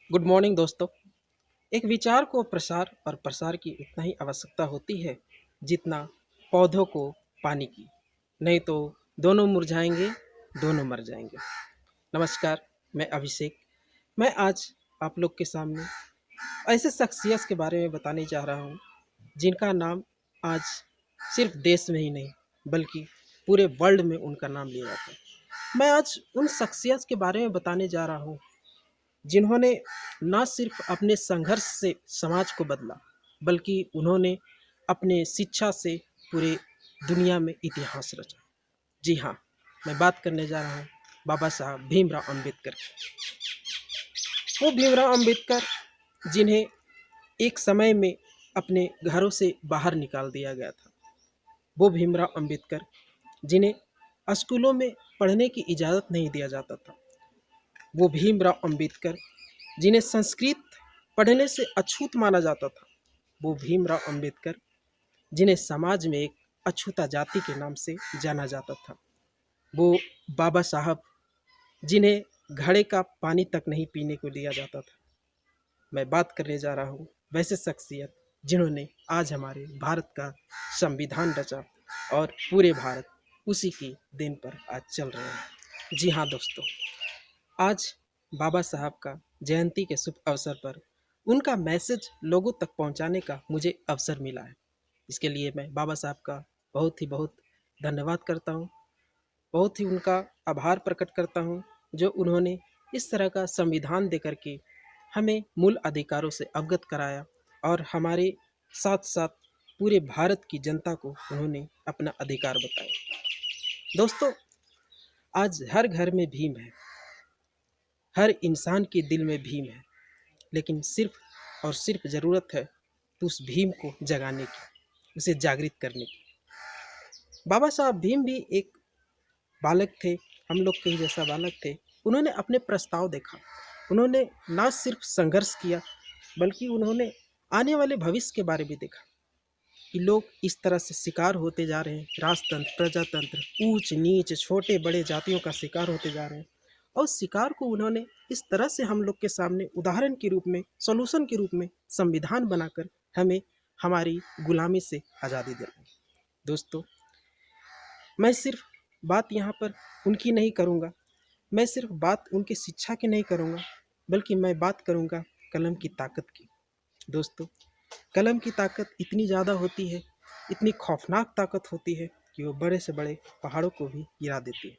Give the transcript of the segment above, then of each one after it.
Good morning दोस्तों। एक विचार को प्रसार और प्रसार की उतना ही आवश्यकता होती है जितना पौधों को पानी की। नहीं तो दोनों मुरझाएंगे, दोनों मर जाएंगे। नमस्कार, मैं अभिषेक। मैं आज आप लोग के सामने ऐसे शख्सियत के बारे में बताने जा रहा हूँ जिनका नाम आज सिर्फ देश में ही नहीं बल्कि पूरे वर्ल्ड में उनका नाम लिया जाता है। मैं आज उन शख्सियत के बारे में बताने जा रहा हूँ जिन्होंने न सिर्फ अपने संघर्ष से समाज को बदला बल्कि उन्होंने अपने शिक्षा से पूरे दुनिया में इतिहास रचा। जी हाँ, मैं बात करने जा रहा हूँ बाबा साहब भीमराव अंबेडकर की। वो भीमराव अंबेडकर जिन्हें एक समय में अपने घरों से बाहर निकाल दिया गया था। वो भीमराव अंबेडकर जिन्हें स्कूलों में पढ़ने की इजाज़त नहीं दिया जाता था। वो भीमराव अंबेडकर जिन्हें संस्कृत पढ़ने से अछूत माना जाता था। वो भीमराव अंबेडकर जिन्हें समाज में एक अछूता जाति के नाम से जाना जाता था। वो बाबा साहब जिन्हें घड़े का पानी तक नहीं पीने को दिया जाता था। मैं बात करने जा रहा हूँ वैसे शख्सियत जिन्होंने आज हमारे भारत का संविधान रचा और पूरे भारत उसी की देन पर आज चल रहे हैं। जी हाँ दोस्तों, आज बाबा साहब का जयंती के शुभ अवसर पर उनका मैसेज लोगों तक पहुंचाने का मुझे अवसर मिला है। इसके लिए मैं बाबा साहब का बहुत धन्यवाद करता हूं। बहुत ही उनका आभार प्रकट करता हूं जो उन्होंने इस तरह का संविधान दे करके हमें मूल अधिकारों से अवगत कराया और हमारे साथ साथ पूरे भारत की जनता को उन्होंने अपना अधिकार बताया। दोस्तों, आज हर घर में भीम है, हर इंसान के दिल में भीम है, लेकिन सिर्फ और सिर्फ ज़रूरत है तो उस भीम को जगाने की, उसे जागृत करने की। बाबा साहब भीम भी एक बालक थे, हम लोग के ही जैसा बालक थे। उन्होंने अपने प्रस्ताव देखा, उन्होंने ना सिर्फ संघर्ष किया बल्कि उन्होंने आने वाले भविष्य के बारे में देखा कि लोग इस तरह से शिकार होते जा रहे हैं। राजतंत्र, प्रजातंत्र, ऊंच नीच, छोटे बड़े जातियों का शिकार होते जा रहे हैं और शिकार को उन्होंने इस तरह से हम लोग के सामने उदाहरण के रूप में, सॉल्यूशन के रूप में संविधान बनाकर हमें हमारी गुलामी से आज़ादी दिलाई। दोस्तों, मैं सिर्फ बात यहाँ पर उनकी नहीं करूँगा, मैं सिर्फ बात उनकी शिक्षा की नहीं करूँगा बल्कि मैं बात करूँगा कलम की ताकत की। दोस्तों, कलम की ताकत इतनी ज़्यादा होती है, इतनी खौफनाक ताकत होती है कि वो बड़े से बड़े पहाड़ों को भी गिरा देती है,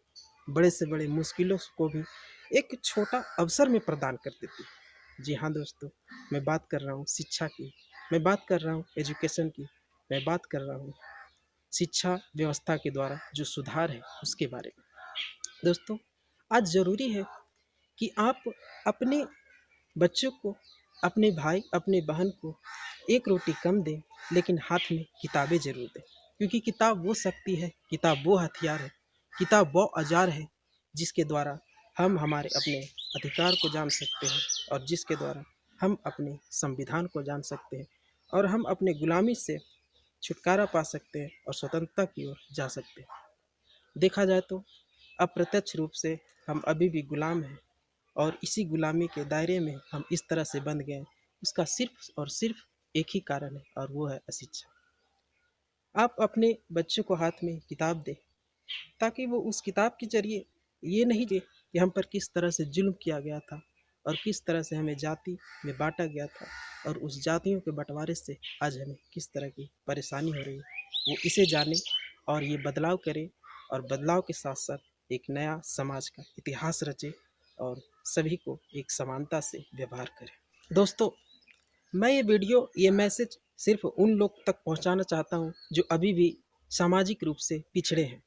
बड़े से बड़े मुश्किलों को भी एक छोटा अवसर में प्रदान कर देती है। जी हाँ दोस्तों, मैं बात कर रहा हूँ शिक्षा की, मैं बात कर रहा हूँ एजुकेशन की, मैं बात कर रहा हूँ शिक्षा व्यवस्था के द्वारा जो सुधार है उसके बारे में। दोस्तों, आज ज़रूरी है कि आप अपने बच्चों को, अपने भाई, अपने बहन को एक रोटी कम दें लेकिन हाथ में किताबें ज़रूर दें, क्योंकि किताब वो शक्ति है, किताब वो हथियार है, किताब वो औजार है जिसके द्वारा हम हमारे अपने अधिकार को जान सकते हैं और जिसके द्वारा हम अपने संविधान को जान सकते हैं और हम अपने गुलामी से छुटकारा पा सकते हैं और स्वतंत्रता की ओर जा सकते हैं। देखा जाए तो अप्रत्यक्ष रूप से हम अभी भी गुलाम हैं और इसी गुलामी के दायरे में हम इस तरह से बंध गए। उसका सिर्फ और सिर्फ एक ही कारण है और वो है अशिक्षा। आप अपने बच्चों को हाथ में किताब दें ताकि वो उस किताब के जरिए ये नहीं दे कि हम पर किस तरह से जुल्म किया गया था और किस तरह से हमें जाति में बांटा गया था और उस जातियों के बंटवारे से आज हमें किस तरह की परेशानी हो रही है, वो इसे जाने और ये बदलाव करे और बदलाव के साथ साथ एक नया समाज का इतिहास रचे और सभी को एक समानता से व्यवहार करें। दोस्तों, मैं ये मैसेज सिर्फ उन लोग तक पहुंचाना चाहता हूं जो अभी भी सामाजिक रूप से पिछड़े हैं,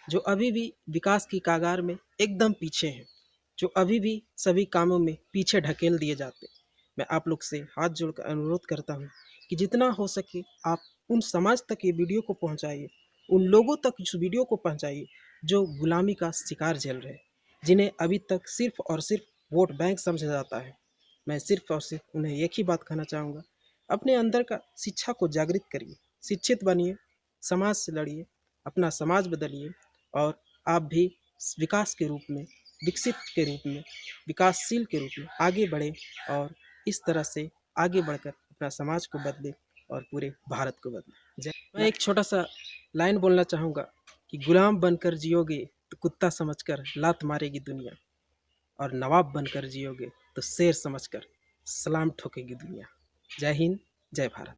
जो अभी भी विकास की कगार में एकदम पीछे हैं, जो अभी भी सभी कामों में पीछे ढकेल दिए जाते हैं। मैं आप लोग से हाथ जोड़कर अनुरोध करता हूं कि जितना हो सके आप उन समाज तक ये वीडियो को पहुंचाइए, उन लोगों तक इस वीडियो को पहुंचाइए जो गुलामी का शिकार झेल रहे हैं, जिन्हें अभी तक सिर्फ और सिर्फ वोट बैंक समझा जाता है। मैं सिर्फ और सिर्फ उन्हें एक ही बात कहना चाहूँगा, अपने अंदर का शिक्षा को जागृत करिए, शिक्षित बनिए, समाज से लड़िए, अपना समाज बदलिए और आप भी विकास के रूप में विकसित के रूप में, विकासशील के रूप में आगे बढ़े और इस तरह से आगे बढ़कर अपना समाज को बदले और पूरे भारत को बदले। मैं एक छोटा सा लाइन बोलना चाहूँगा कि गुलाम बनकर जियोगे तो कुत्ता समझकर लात मारेगी दुनिया, और नवाब बनकर जियोगे तो शेर समझकर सलाम ठोकेगी दुनिया। जय हिंद, जय भारत।